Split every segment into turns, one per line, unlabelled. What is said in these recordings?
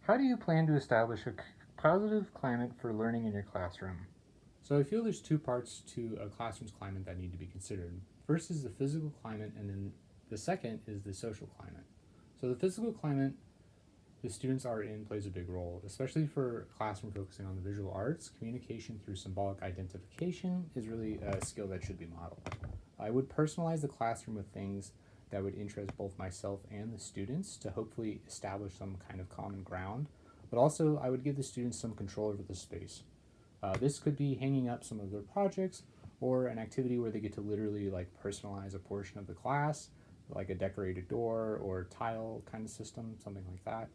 How do you plan to establish a positive climate for learning in your classroom?
So I feel there's two parts to a classroom's climate that need to be considered. First is the physical climate, and then the second is the social climate. So the physical climate the students are in plays a big role, especially for a classroom focusing on the visual arts. Communication through symbolic identification is really a skill that should be modeled. I would personalize the classroom with things that would interest both myself and the students to hopefully establish some kind of common ground, but also I would give the students some control over the space. This could be hanging up some of their projects or an activity where they get to literally like personalize a portion of the class, like a decorated door or tile kind of system, something like that.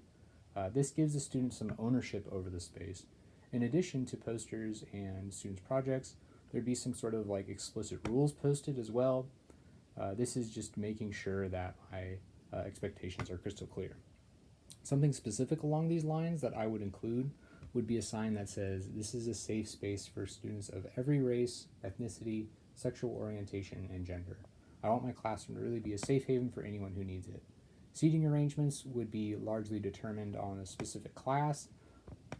This gives the students some ownership over the space. In addition to posters and students' projects, there'd be some sort of like explicit rules posted as well. This is just making sure that my expectations are crystal clear. Something specific along these lines that I would include would be a sign that says this is a safe space for students of every race, ethnicity, sexual orientation, and gender. I want my classroom to really be a safe haven for anyone who needs it. Seating arrangements would be largely determined on a specific class,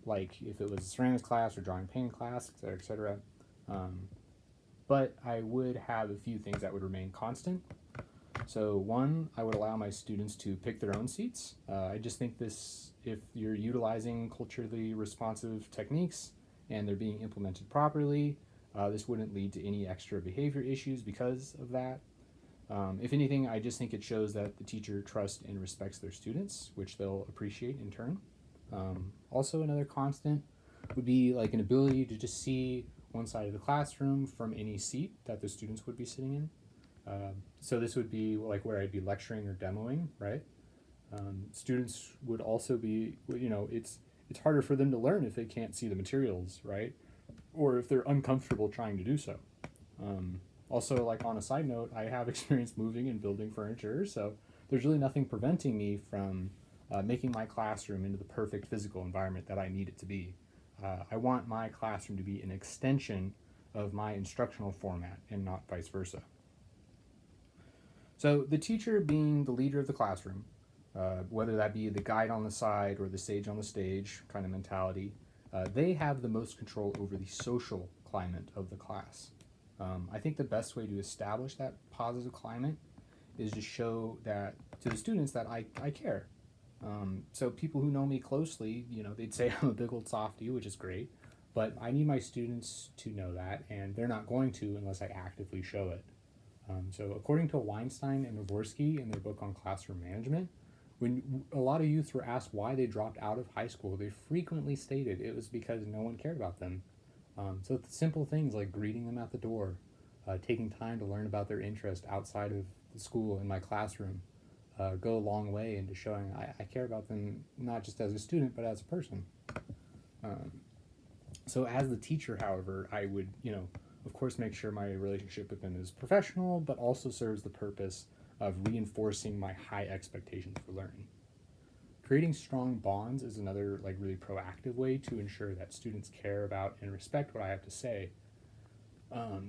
like if it was a ceramics class or drawing painting class, etc., etc. Um, but I would have a few things that would remain constant. So one, I would allow my students to pick their own seats. I just think this, if you're utilizing culturally responsive techniques and they're being implemented properly, this wouldn't lead to any extra behavior issues because of that. If anything, I just think it shows that the teacher trusts and respects their students, which they'll appreciate in turn. Also, another constant would be like an ability to just see one side of the classroom from any seat that the students would be sitting in. So this would be like where I'd be lecturing or demoing, right? Students would also be, it's harder for them to learn if they can't see the materials, right? Or if they're uncomfortable trying to do so. Also, like on a side note, I have experience moving and building furniture, so there's really nothing preventing me from making my classroom into the perfect physical environment that I need it to be. I want my classroom to be an extension of my instructional format and not vice versa. So, the teacher being the leader of the classroom, whether that be the guide on the side or the sage on the stage kind of mentality, they have the most control over the social climate of the class. I think the best way to establish that positive climate is to show that to the students that I care. So people who know me closely, they'd say I'm a big old softy, which is great, but I need my students to know that, and they're not going to unless I actively show it. So according to Weinstein and Navorsky in their book on classroom management, when a lot of youth were asked why they dropped out of high school, they frequently stated it was because no one cared about them. So simple things like greeting them at the door, taking time to learn about their interest outside of the school in my classroom, go a long way into showing I care about them not just as a student but as a person. Um, so as the teacher, however, I would, of course, make sure my relationship with them is professional, but also serves the purpose of reinforcing my high expectations for learning. Creating strong bonds is another like really proactive way to ensure that students care about and respect what I have to say.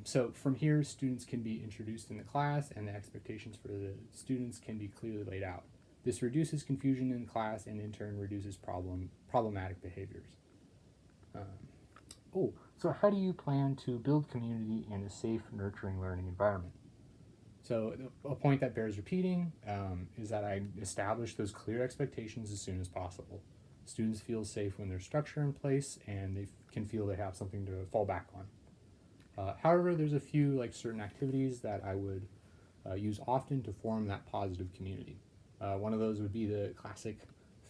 So from here, students can be introduced in the class, and the expectations for the students can be clearly laid out. This reduces confusion in class, and in turn reduces problematic behaviors. Um,
Oh, so how do you plan to build community in a safe, nurturing learning environment?
so a point that bears repeating is that I establish those clear expectations as soon as possible. Students feel safe when there's structure in place, and they can feel they have something to fall back on. However, there's a few like certain activities that I would use often to form that positive community. One of those would be the classic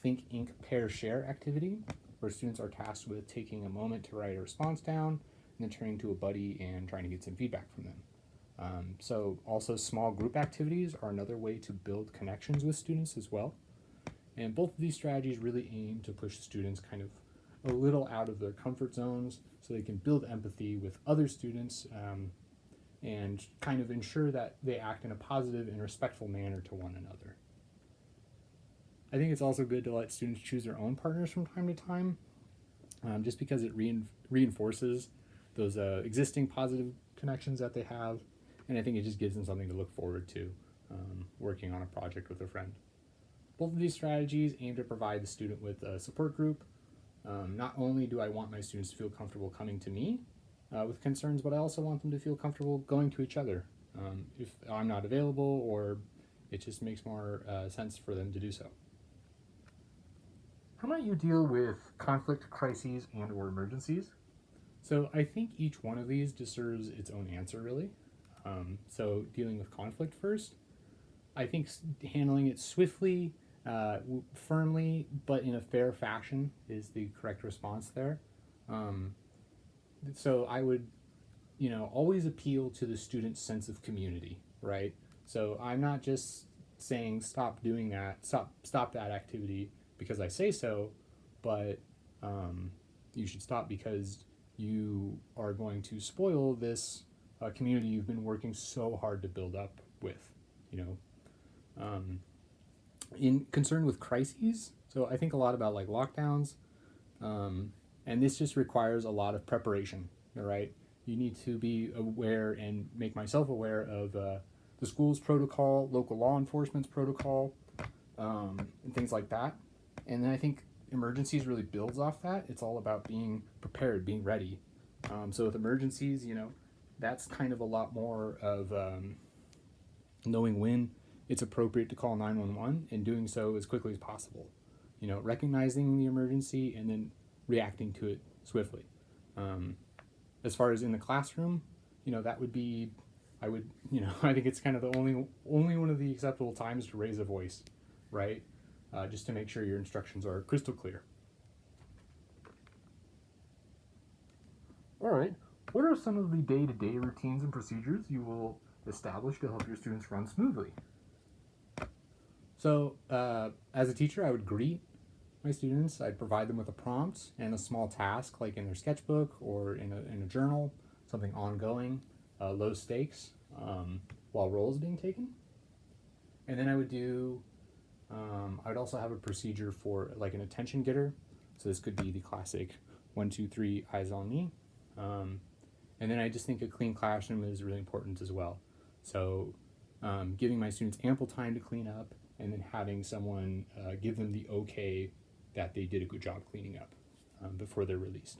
Think, Ink, Pair, Share activity, where students are tasked with taking a moment to write a response down and then turning to a buddy and trying to get some feedback from them. So, also, small group activities are another way to build connections with students as well. And both of these strategies really aim to push students kind of a little out of their comfort zones so they can build empathy with other students and kind of ensure that they act in a positive and respectful manner to one another. I think it's also good to let students choose their own partners from time to time, just because it reinforces those existing positive connections that they have, and I think it just gives them something to look forward to working on a project with a friend. Both of these strategies aim to provide the student with a support group. Not only do I want my students to feel comfortable coming to me with concerns, but I also want them to feel comfortable going to each other if I'm not available, or it just makes more sense for them to do so.
How might you deal with conflict, crises, and or emergencies?
So I think each one of these deserves its own answer, really. So dealing with conflict first, I think handling it swiftly, firmly, but in a fair fashion is the correct response there. So I would, always appeal to the student's sense of community, right? So I'm not just saying stop doing that, stop that activity because I say so, but you should stop because you are going to spoil this community you've been working so hard to build up with, in concern with crises. So I think a lot about like lockdowns, and this just requires a lot of preparation. Right? You need to be aware and make myself aware of the school's protocol, local law enforcement's protocol, and things like that. And then I think emergencies really builds off that. It's all about being prepared, being ready. So with emergencies, that's kind of a lot more of knowing when it's appropriate to call 911 and doing so as quickly as possible. Recognizing the emergency and then reacting to it swiftly. As far as in the classroom, that would be, I think it's kind of the only one of the acceptable times to raise a voice, right? Just to make sure your instructions are crystal clear.
All right. What are some of the day-to-day routines and procedures you will establish to help your students run smoothly?
So, as a teacher, I would greet my students. I'd provide them with a prompt and a small task, like in their sketchbook or in a journal, something ongoing, low stakes, while roll is being taken. And then I would also have a procedure for like an attention getter. So this could be the classic 1, 2, 3, eyes on me. And then I just think a clean classroom is really important as well. So giving my students ample time to clean up and then having someone give them the okay that they did a good job cleaning up before they're released.